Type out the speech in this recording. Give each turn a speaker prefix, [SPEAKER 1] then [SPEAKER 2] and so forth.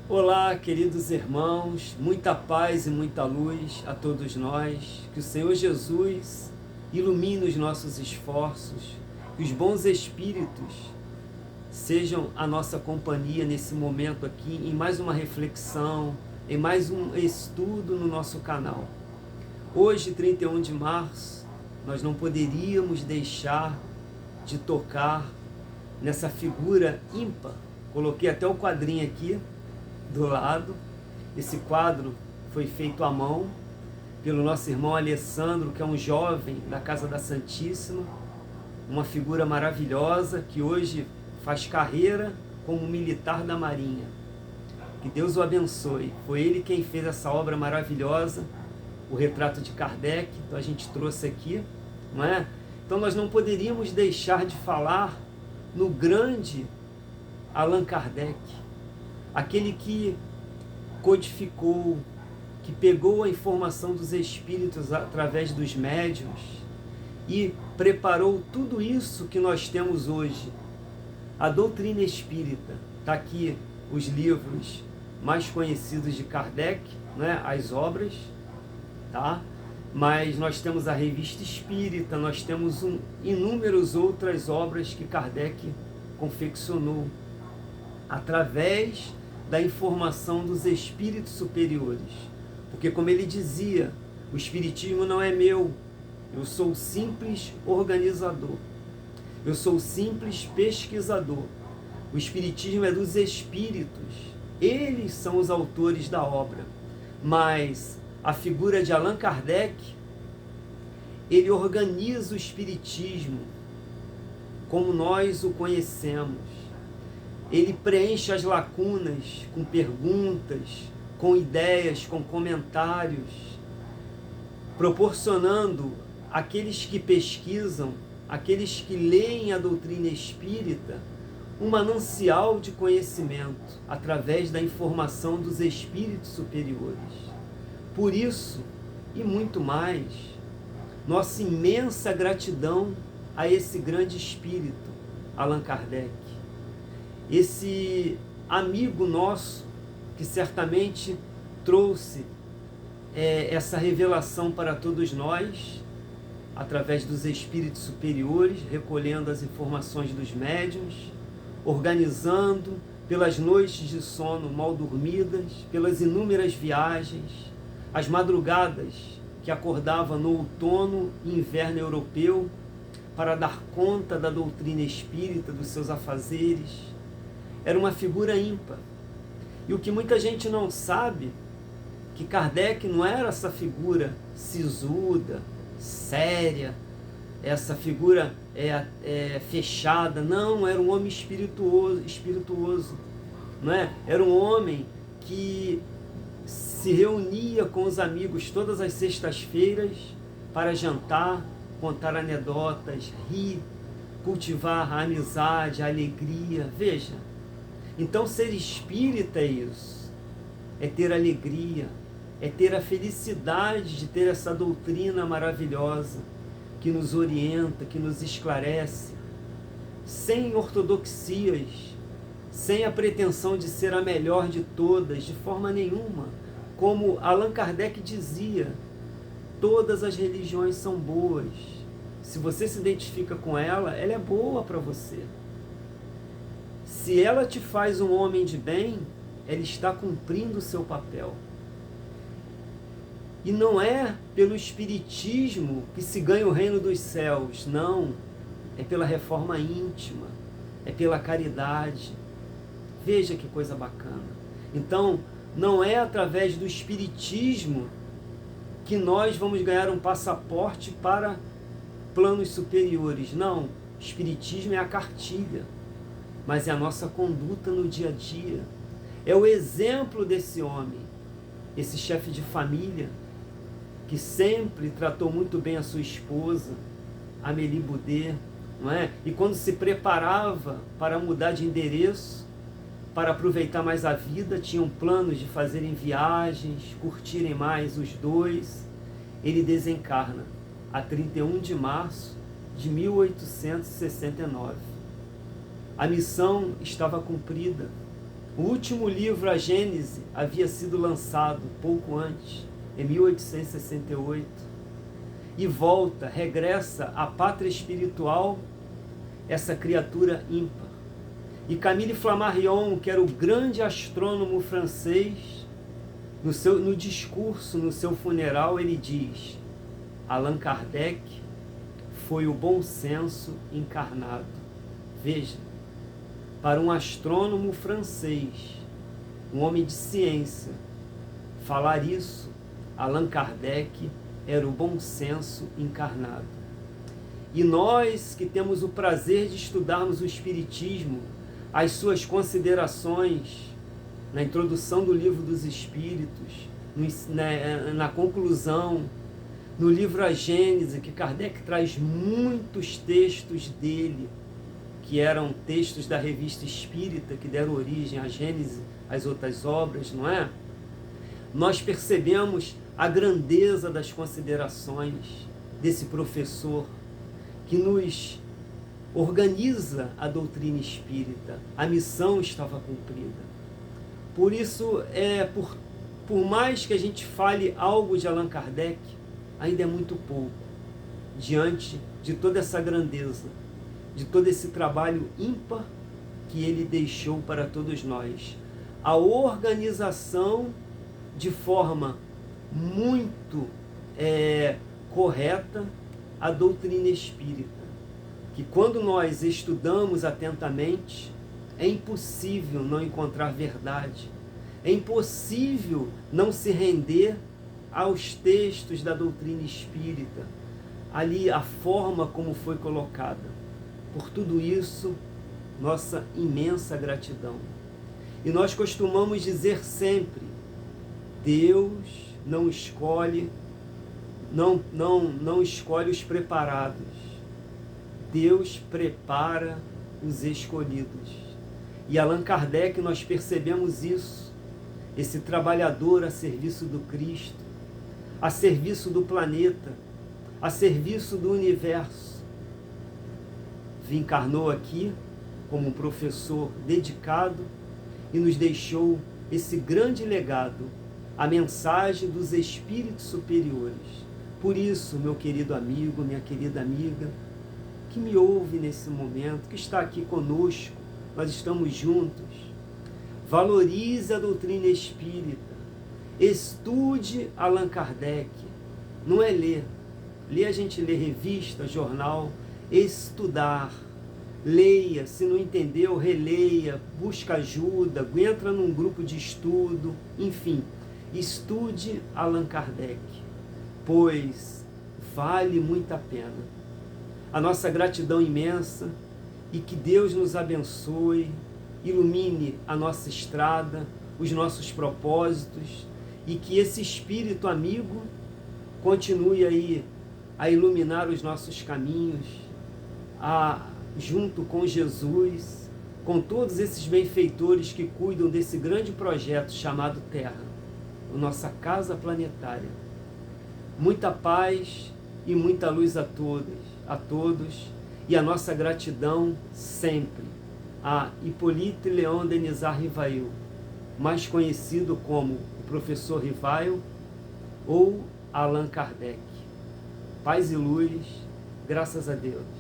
[SPEAKER 1] Olá, queridos irmãos, muita paz e muita luz a todos nós, que o Senhor Jesus ilumine os nossos esforços, que os bons espíritos sejam a nossa companhia nesse momento aqui, em mais uma reflexão, em mais um estudo no nosso canal. Hoje, 31 de março, nós não poderíamos deixar de tocar nessa figura ímpar. Coloquei até o quadrinho aqui do lado. Esse quadro foi feito à mão pelo nosso irmão Alessandro, que é um jovem da Casa da Santíssima, uma figura maravilhosa que hoje faz carreira como militar da Marinha. Que Deus o abençoe. Foi ele quem fez essa obra maravilhosa, o retrato de Kardec. Então a gente trouxe aqui, não é? Então nós não poderíamos deixar de falar no grande Allan Kardec, aquele que codificou, que pegou a informação dos espíritos através dos médiuns e preparou tudo isso que nós temos hoje. A doutrina espírita, está aqui os livros mais conhecidos de Kardec, né? As obras, tá? Mas nós temos a Revista Espírita, nós temos inúmeras outras obras que Kardec confeccionou através da informação dos espíritos superiores. Porque, como ele dizia, o espiritismo não é meu, eu sou simples organizador, eu sou simples pesquisador. O espiritismo é dos espíritos, eles são os autores da obra. Mas a figura de Allan Kardec, ele organiza o espiritismo como nós o conhecemos. Ele preenche as lacunas com perguntas, com ideias, com comentários, proporcionando àqueles que pesquisam, àqueles que leem a doutrina espírita, um manancial de conhecimento através da informação dos espíritos superiores. Por isso, e muito mais, nossa imensa gratidão a esse grande espírito, Allan Kardec. Esse amigo nosso, que certamente trouxe essa revelação para todos nós, através dos espíritos superiores, recolhendo as informações dos médiuns, organizando pelas noites de sono mal dormidas, pelas inúmeras viagens, as madrugadas que acordava no outono e inverno europeu, para dar conta da doutrina espírita, dos seus afazeres. Era uma figura ímpar. E o que muita gente não sabe, que Kardec não era essa figura sisuda, séria, essa figura fechada. Não, era um homem espirituoso, não é? Era um homem que se reunia com os amigos todas as sextas-feiras para jantar, contar anedotas, rir, cultivar a amizade, a alegria. Veja, então ser espírita é isso, é ter alegria, é ter a felicidade de ter essa doutrina maravilhosa que nos orienta, que nos esclarece, sem ortodoxias, sem a pretensão de ser a melhor de todas, de forma nenhuma. Como Allan Kardec dizia, todas as religiões são boas. Se você se identifica com ela é boa para você. Se ela te faz um homem de bem, ela está cumprindo o seu papel. E não é pelo espiritismo que se ganha o reino dos céus, não. É pela reforma íntima, é pela caridade. Veja que coisa bacana. Então, não é através do espiritismo que nós vamos ganhar um passaporte para planos superiores. Não, espiritismo é a cartilha, mas é a nossa conduta no dia a dia. É o exemplo desse homem, esse chefe de família, que sempre tratou muito bem a sua esposa, Amélie Boudet, não é? E quando se preparava para mudar de endereço, para aproveitar mais a vida, tinham planos de fazerem viagens, curtirem mais os dois. Ele desencarna a 31 de março de 1869. A missão estava cumprida. O último livro, a Gênese, havia sido lançado pouco antes, em 1868, e volta, regressa à pátria espiritual essa criatura ímpar. E Camille Flammarion, que era o grande astrônomo francês, no discurso, no seu funeral, ele diz: Allan Kardec foi o bom senso encarnado. Veja, para um astrônomo francês, um homem de ciência, falar isso, Allan Kardec era o bom senso encarnado. E nós que temos o prazer de estudarmos o Espiritismo, as suas considerações na introdução do Livro dos Espíritos, na conclusão, no livro A Gênese, que Kardec traz muitos textos dele, que eram textos da Revista Espírita, que deram origem à Gênese, às outras obras, não é? Nós percebemos a grandeza das considerações desse professor, que nos organiza a doutrina espírita. A missão estava cumprida. Por isso, por mais que a gente fale algo de Allan Kardec, ainda é muito pouco, diante de toda essa grandeza, de todo esse trabalho ímpar que ele deixou para todos nós. A organização de forma muito correta a doutrina espírita, que quando nós estudamos atentamente, é impossível não encontrar verdade, é impossível não se render aos textos da doutrina espírita, ali a forma como foi colocada. Por tudo isso, nossa imensa gratidão. E nós costumamos dizer sempre: Deus não escolhe, não escolhe os preparados. Deus prepara os escolhidos. E Allan Kardec, nós percebemos isso, esse trabalhador a serviço do Cristo, a serviço do planeta, a serviço do universo. Encarnou aqui como um professor dedicado e nos deixou esse grande legado, a mensagem dos espíritos superiores. Por isso, meu querido amigo, minha querida amiga, que me ouve nesse momento, que está aqui conosco, nós estamos juntos, valorize a doutrina espírita, estude Allan Kardec. Não é ler, a gente lê revista, jornal. Estudar, leia, se não entendeu, releia, busca ajuda, entra num grupo de estudo, enfim, estude Allan Kardec, pois vale muito a pena. A nossa gratidão imensa, e que Deus nos abençoe, ilumine a nossa estrada, os nossos propósitos, e que esse espírito amigo continue aí a iluminar os nossos caminhos, junto com Jesus, com todos esses benfeitores que cuidam desse grande projeto chamado Terra, a nossa casa planetária. Muita paz e muita luz a todos, e a nossa gratidão sempre a Hippolyte Léon Denisard Rivail, mais conhecido como o Professor Rivail ou Allan Kardec. Paz e luz, graças a Deus.